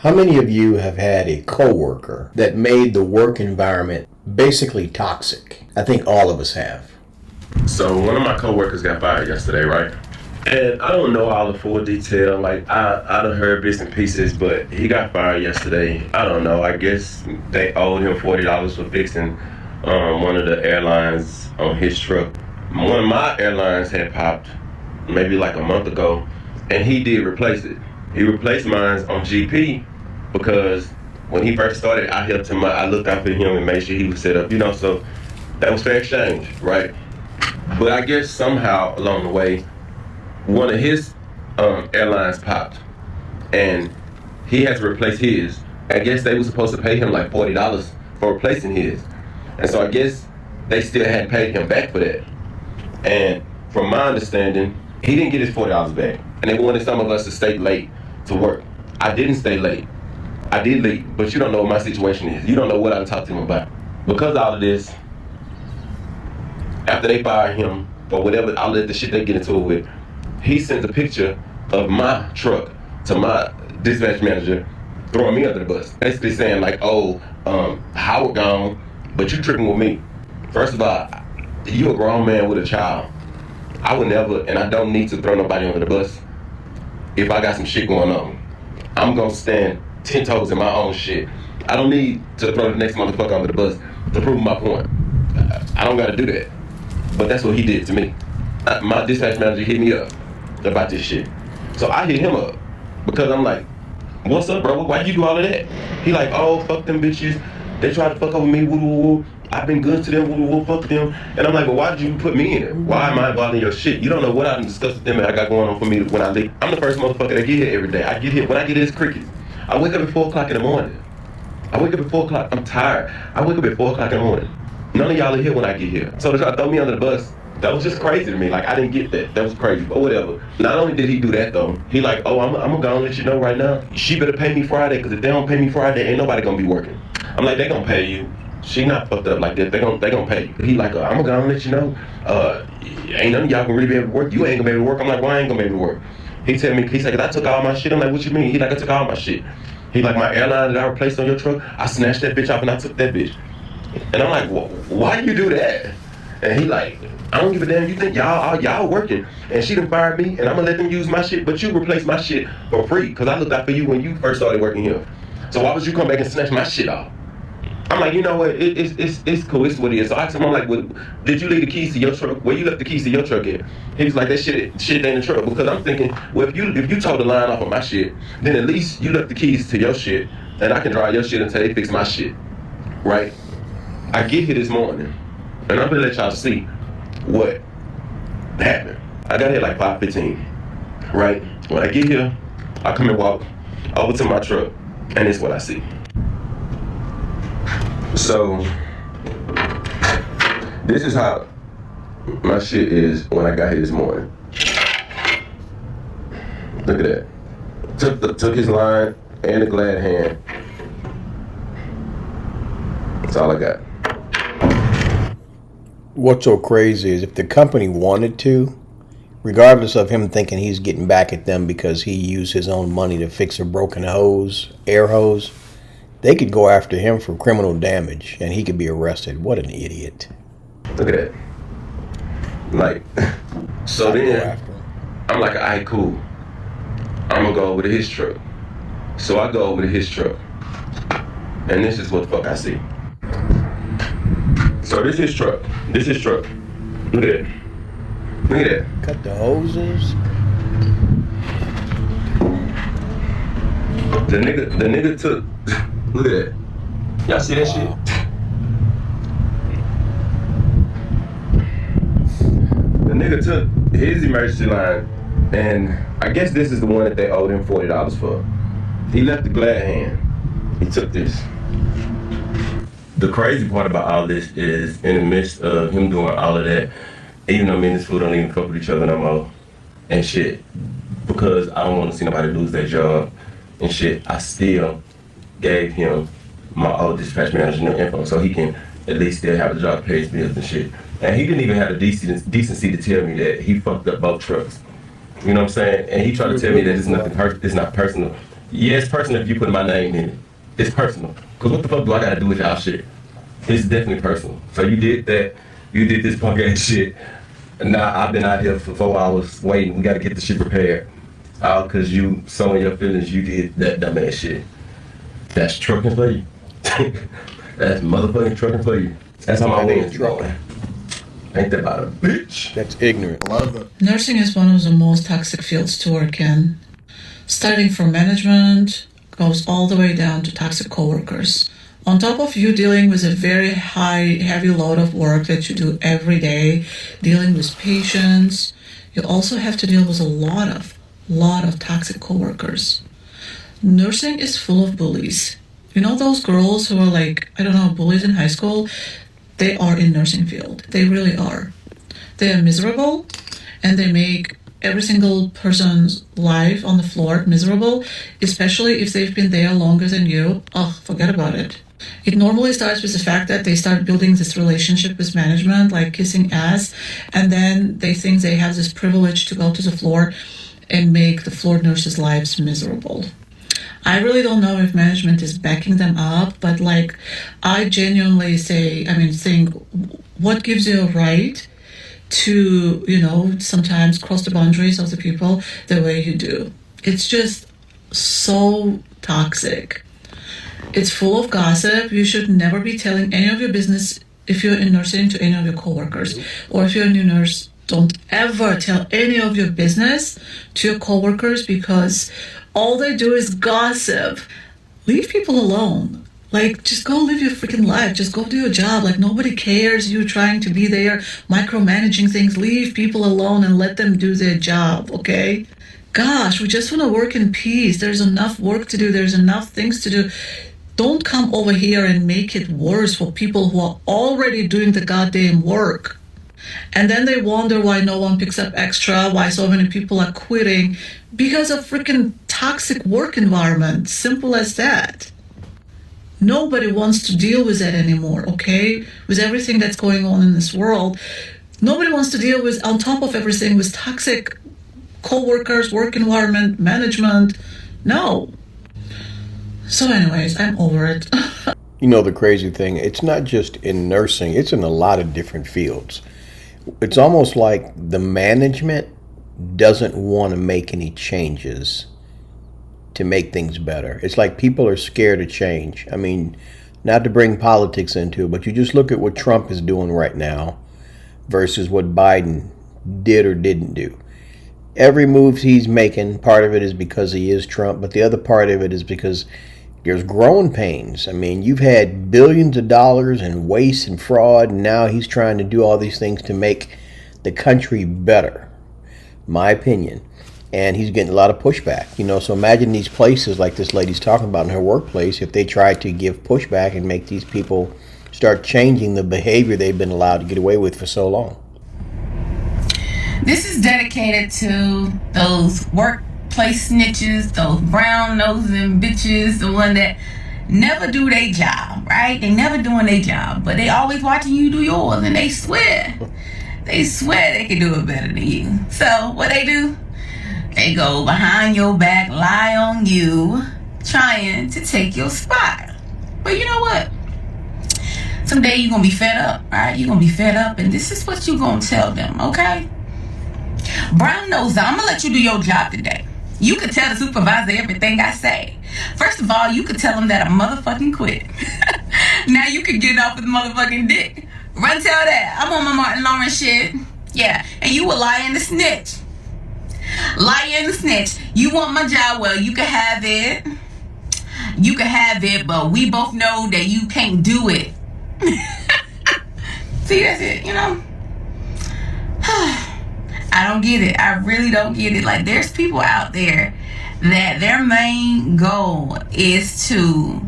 How many of you have had a coworker that made the work environment basically toxic? I think all of us have. So one of my coworkers got fired yesterday, right? And I don't know all the full detail. Like I done heard bits and pieces, but he got fired yesterday. I don't know. I guess they owed him $40 for fixing one of the airlines on his truck. One of my airlines had popped maybe like a month ago, and he did replace it. He replaced mine on GP because when he first started, I helped him. I looked out for him and made sure he was set up. So that was fair exchange, right? But I guess somehow along the way, one of his airlines popped, and he had to replace his. I guess they were supposed to pay him like $40 for replacing his, and so I guess they still hadn't paid him back for that. And from my understanding, he didn't get his $40 back, and they wanted some of us to stay late to work. I didn't stay late. I did leave, but you don't know what my situation is. You don't know what I talked to him about. Because of all of this, after they fired him or whatever, all of the shit they get into it with, he sent a picture of my truck to my dispatch manager, throwing me under the bus. Basically saying like, oh, Howard gone, but you tripping with me. First of all, you a grown man with a child. I would never, and I don't need to throw nobody under the bus if I got some shit going on. I'm gonna stand 10 toes in my own shit. I don't need to throw the next motherfucker under the bus to prove my point. I don't gotta do that. But that's what he did to me. My dispatch manager hit me up about this shit. So I hit him up because I'm like, what's up, bro? Why you do all of that? He like, oh, fuck them bitches. They tried to fuck over me, woo woo woo. I've been good to them, woo woo woo, fuck them. And I'm like, well, why did you put me in it? Why am I involved in your shit? You don't know what I discussed with them and I got going on for me when I leave. I'm the first motherfucker that get here every day. I get here, when I get here, it's crickets. I wake up at 4 o'clock in the morning. I wake up at 4 o'clock, I'm tired. I wake up at 4 o'clock in the morning. None of y'all are here when I get here. So to try to throw me under the bus, that was just crazy to me. Like, I didn't get that. That was crazy, but whatever. Not only did he do that, though, he like, oh, I'm gonna go and let you know right now. She better pay me Friday, because if they don't pay me Friday, ain't nobody gonna be working. I'm like, they gonna pay you. She not fucked up like that. They gonna pay you. He like, I'm gonna go and let you know. Ain't none of y'all gonna really be able to work. You ain't gonna be able to work. I'm like, well, I ain't gonna be able to work. He tell me, he's like, I took all my shit. I'm like, what you mean? He like, I took all my shit. He like, my airline that I replaced on your truck, I snatched that bitch off and I took that bitch. And I'm like, well, why you do that? And he like, I don't give a damn. You think y'all working? And she done fired me, and I'm gonna let them use my shit, but you replaced my shit for free because I looked out for you when you first started working here. So why would you come back and snatch my shit off? I'm like, you know what? It's cool. It's what it is. So I asked him, I'm like, well, did you leave the keys to your truck? Where you left the keys to your truck at? He was like, that shit ain't in the truck. Because I'm thinking, well, if you tore the line off of my shit, then at least you left the keys to your shit, and I can drive your shit until they fix my shit, right? I get here this morning, and I'm gonna let y'all see what happened. I got here like 5:15, right? When I get here, I come and walk over to my truck, and it's what I see. So, this is how my shit is when I got here this morning. Look at that. Took his line and the glad hand. That's all I got. What's so crazy is if the company wanted to, regardless of him thinking he's getting back at them because he used his own money to fix a broken air hose, they could go after him for criminal damage and he could be arrested. What an idiot. Look at that. Like, so then, I'm like, all right, cool. I'm gonna go over to his truck. So I go over to his truck. And this is what the fuck I see. So this is his truck. This is his truck. Look at that. Look at that. Cut the hoses. The nigga took. Look at that. Y'all see that shit? The nigga took his emergency line, and I guess this is the one that they owed him $40 for. He left the glad hand. He took this. The crazy part about all this is, in the midst of him doing all of that, even though me and this fool don't even fuck with each other no more, and shit, because I don't want to see nobody lose their job and shit, I still gave him my old dispatch manager info so he can at least still have a job to pay his bills and shit. And he didn't even have the decency to tell me that he fucked up both trucks. You know what I'm saying? And he tried to tell me that it's nothing it's not personal. Yeah, it's personal if you put my name in it. It's personal. Because what the fuck do I gotta do with y'all shit? It's definitely personal. So you did that. You did this punk ass shit. And now I've been out here for 4 hours waiting. We gotta get the shit prepared. All because you, so in your feelings, you did that dumb ass shit. That's trucking for you. That's motherfucking trucking for you. That's how my That ain't woman's going. Ain't that about a bitch? That's ignorant. Nursing is one of the most toxic fields to work in. Starting from management, goes all the way down to toxic coworkers. On top of you dealing with a very heavy load of work that you do every day, dealing with patients, you also have to deal with a lot of toxic coworkers. Nursing is full of bullies. You know those girls who are like, I don't know, bullies in high school? They are in nursing field. They really are. They are miserable and they make every single person's life on the floor miserable, especially if they've been there longer than you. Oh, forget about it. It normally starts with the fact that they start building this relationship with management, like kissing ass, and then they think they have this privilege to go to the floor and make the floor nurses' lives miserable. I really don't know if management is backing them up, but like, I genuinely think, what gives you a right to, sometimes cross the boundaries of the people the way you do? It's just so toxic. It's full of gossip. You should never be telling any of your business if you're in nursing to any of your coworkers. Or if you're a new nurse, don't ever tell any of your business to your coworkers because all they do is gossip. Leave people alone. Like, just go live your freaking life. Just go do your job. Like, nobody cares you trying to be there, micromanaging things. Leave people alone and let them do their job, okay? Gosh, we just want to work in peace. There's enough work to do. There's enough things to do. Don't come over here and make it worse for people who are already doing the goddamn work. And then they wonder why no one picks up extra, why so many people are quitting because of freaking toxic work environment. Simple as that. Nobody wants to deal with that anymore, okay? With everything that's going on in this world, nobody wants to deal with, on top of everything, with toxic co-workers, work environment, management. No. So anyways, I'm over it. You know the crazy thing, it's not just in nursing, it's in a lot of different fields. It's almost like the management doesn't want to make any changes to make things better. It's like people are scared of change. I mean, not to bring politics into it, but you just look at what Trump is doing right now versus what Biden did or didn't do. Every move he's making, part of it is because he is Trump, but the other part of it is because there's growing pains. I mean, you've had billions of dollars in waste and fraud, and now he's trying to do all these things to make the country better, my opinion. And he's getting a lot of pushback. So imagine these places like this lady's talking about in her workplace, if they try to give pushback and make these people start changing the behavior they've been allowed to get away with for so long. This is dedicated to those workplace snitches, those brown nosing bitches, the one that never do their job, right? They never doing their job, but they always watching you do yours, and they swear they can do it better than you. So what they do? They go behind your back, lie on you, trying to take your spot. But you know what? Someday you're gonna be fed up, right? You're gonna be fed up, and this is what you're gonna tell them, okay? Brown nose, I'm gonna let you do your job today. You could tell the supervisor everything I say. First of all, you could tell him that I motherfucking quit. Now you could get off with motherfucking dick. Run tell that. I'm on my Martin Lawrence shit. Yeah, and you were lying to snitch. Lying to snitch. You want my job? Well, you can have it. You can have it, but we both know that you can't do it. See, that's it, I don't get it. I really don't get it. Like, there's people out there that their main goal is to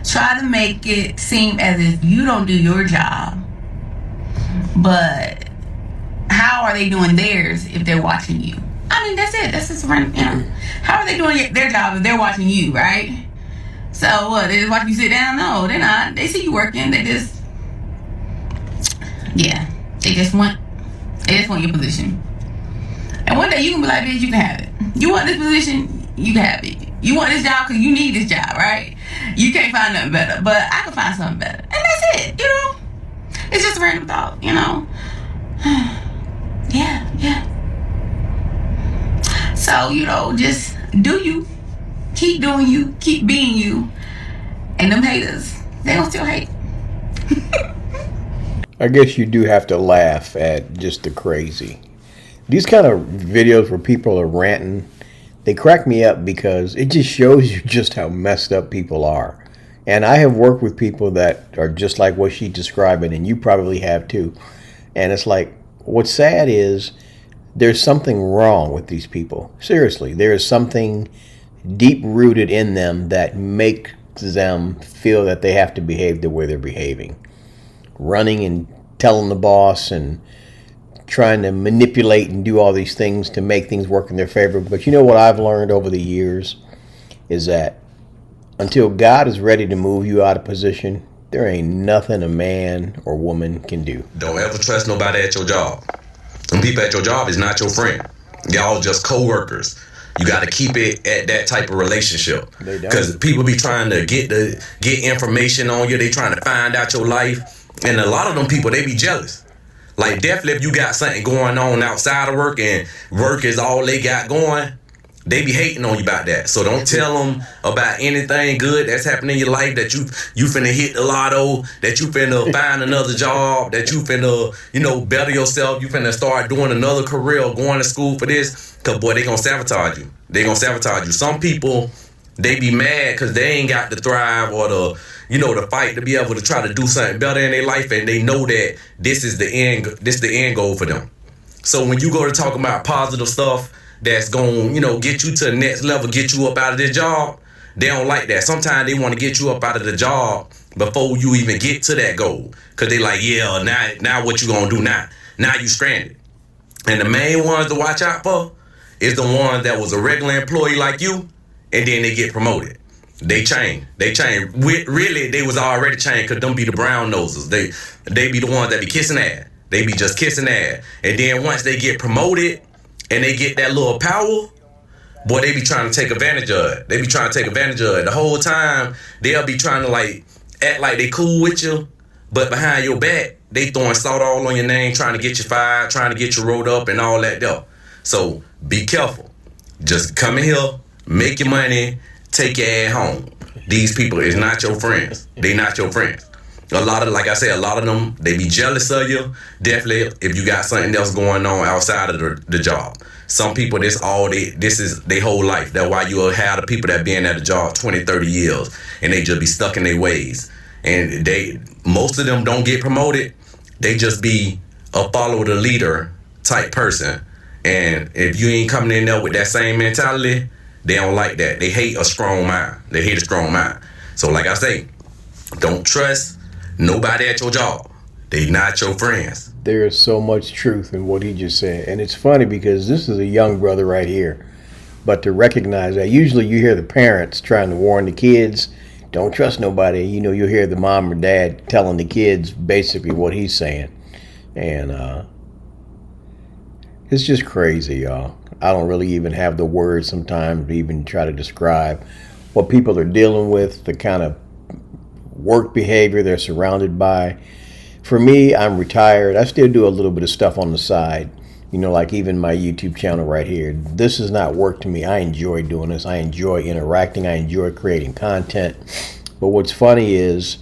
try to make it seem as if you don't do your job. But how are they doing theirs if they're watching you? I mean, that's it. That's just right. How are they doing their job if they're watching you, right? So what? They just watch you sit down? No, they're not. They see you working. They just want your position. And one day you can be like, bitch, you can have it. You want this position, you can have it. You want this job because you need this job, right? You can't find nothing better, but I can find something better. And that's it, you know? It's just a random thought, you know? Yeah. So, you know, just do you. Keep doing you. Keep being you. And them haters, they gonna still hate. I guess you do have to laugh at just the crazy. These kind of videos where people are ranting, they crack me up because it just shows you just how messed up people are. And I have worked with people that are just like what she's describing, and you probably have too. And it's like, what's sad is there's something wrong with these people. Seriously, there is something deep rooted in them that makes them feel that they have to behave the way they're behaving. Running and telling the boss and trying to manipulate and do all these things to make things work in their favor. But you know what I've learned over the years is that until God is ready to move you out of position, there ain't nothing a man or woman can do. Don't ever trust nobody at your job. Some people at your job is not your friend. Y'all just coworkers. You got to keep it at that type of relationship, because people be trying to get information on you. They trying to find out your life, and a lot of them people, they be jealous. Like, definitely if you got something going on outside of work and work is all they got going, they be hating on you about that. So don't tell them about anything good that's happening in your life, that you finna hit the lotto, that you finna find another job, that you finna, you know, better yourself, you finna start doing another career or going to school for this. Cause boy, they gonna sabotage you. They gonna sabotage you. Some people, they be mad cause they ain't got the thrive or the, you know, the fight to be able to try to do something better in their life, and they know that this is the end goal for them. So when you go to talk about positive stuff that's gonna, you know, get you to the next level, get you up out of this job, they don't like that. Sometimes they want to get you up out of the job before you even get to that goal, cause they like, yeah, now what you gonna do now? Now you stranded. And the main ones to watch out for is the one that was a regular employee like you, and then they get promoted. They change. Really, they was already changed, because them be the brown noses. They be the ones that be kissing ass. They be just kissing ass. And then once they get promoted and they get that little power, boy, they be trying to take advantage of it. They be trying to take advantage of it. The whole time, they'll be trying to like act like they cool with you, but behind your back, they throwing salt all on your name, trying to get you fired, trying to get you rolled up and all that there. So be careful. Just come in here, make your money, take your ass home. These people is not your friends. They not your friends. Like I said, a lot of them, they be jealous of you. Definitely if you got something else going on outside of the job. Some people, this is their whole life. That's why you'll have the people that been at the job 20, 30 years, and they just be stuck in their ways. And most of them don't get promoted. They just be a follow the leader type person. And if you ain't coming in there with that same mentality, they don't like that. They hate a strong mind. They hate a strong mind. So like I say, don't trust nobody at your job. They not your friends. There is so much truth in what he just said. And it's funny because this is a young brother right here. But to recognize that, usually you hear the parents trying to warn the kids, don't trust nobody. You know, you'll hear the mom or dad telling the kids basically what he's saying. And it's just crazy, y'all. I don't really even have the words sometimes to even try to describe what people are dealing with, the kind of work behavior they're surrounded by. For me, I'm retired. I still do a little bit of stuff on the side. You know, like even my YouTube channel right here. This is not work to me. I enjoy doing this. I enjoy interacting. I enjoy creating content. But what's funny is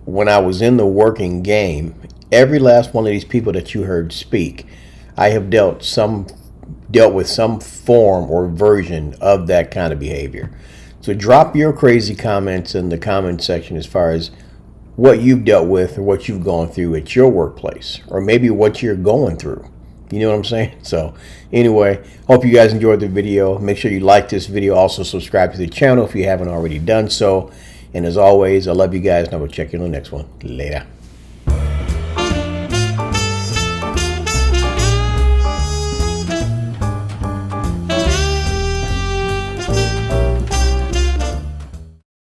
when I was in the working game, every last one of these people that you heard speak, I have dealt with some form or version of that kind of behavior. So drop your crazy comments in the comment section as far as what you've dealt with or what you've gone through at your workplace, or maybe what you're going through. You know what I'm saying? So anyway, hope you guys enjoyed the video. Make sure you like this video. Also subscribe to the channel if you haven't already done so. And as always, I love you guys, and I will check you on the next one. Later.